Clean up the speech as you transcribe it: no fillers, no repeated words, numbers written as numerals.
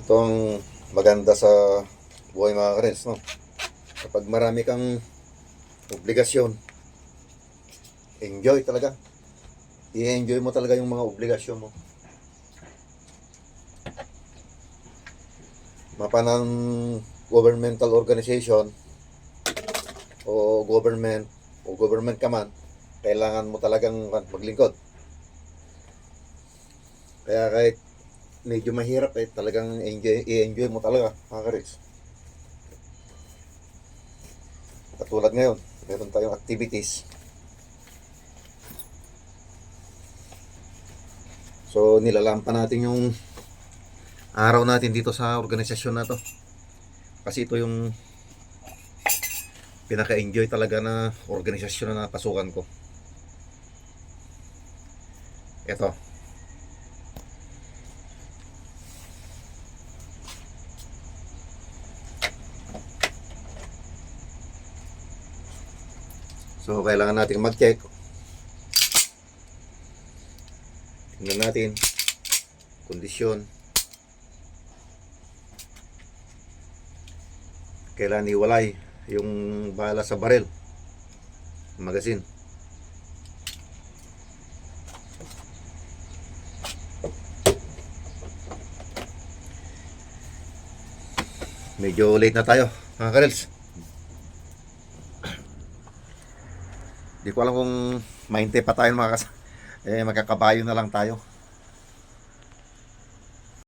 Ito ang maganda sa buhay mga karels, no? Kapag marami kang obligasyon, enjoy talaga. I-enjoy mo talaga yung mga obligasyon mo. Mapanang governmental organization o government ka man, kailangan mo talagang maglingkod. Kaya kahit medyo mahirap, talagang i-enjoy mo talaga mga karels. Katulad ngayon, meron tayong activities. So nilalampan natin yung araw natin dito sa organisasyon na to. Kasi ito yung pinaka-enjoy talaga na organisasyon na napasukan ko. Ito. So kailangan natin mag-check. Tingnan natin kondisyon. Kailangan iwalay yung bala sa barel, magazine. Medyo late na tayo mga karels. Di ko alam kung mahintay pa tayo magkakabayo na lang tayo.